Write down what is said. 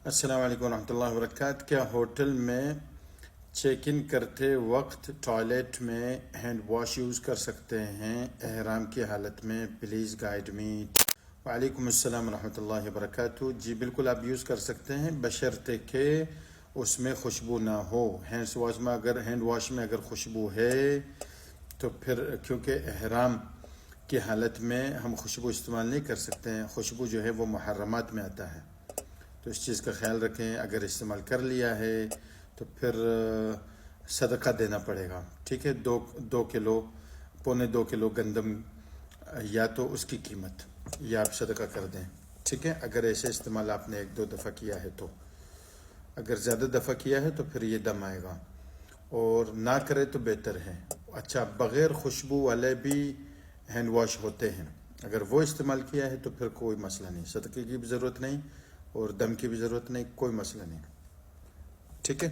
السلام علیکم ورحمۃ اللہ وبرکاتہ۔ کیا ہوٹل میں چیک ان کرتے وقت ٹوائلٹ میں ہینڈ واش یوز کر سکتے ہیں احرام کی حالت میں؟ Please guide me. وعلیکم السلام ورحمۃ اللہ وبرکاتہ۔ جی بالکل آپ یوز کر سکتے ہیں، بشرطے کہ اس میں خوشبو نہ ہو۔ ہینڈ واش میں اگر خوشبو ہے تو پھر کیونکہ احرام کی حالت میں ہم خوشبو استعمال نہیں کر سکتے ہیں، خوشبو جو ہے وہ محرمات میں آتا ہے، تو اس چیز کا خیال رکھیں۔ اگر استعمال کر لیا ہے تو پھر صدقہ دینا پڑے گا، ٹھیک ہے؟ 2 کلو گندم یا تو اس کی قیمت یا آپ صدقہ کر دیں، ٹھیک ہے؟ اگر ایسے استعمال آپ نے 1-2 دفعہ کیا ہے تو، اگر زیادہ دفعہ کیا ہے تو پھر یہ دم آئے گا، اور نہ کرے تو بہتر ہے۔ اچھا، بغیر خوشبو والے بھی ہینڈ واش ہوتے ہیں، اگر وہ استعمال کیا ہے تو پھر کوئی مسئلہ نہیں، صدقے کی بھی ضرورت نہیں اور دم کی بھی ضرورت نہیں، کوئی مسئلہ نہیں، ٹھیک ہے؟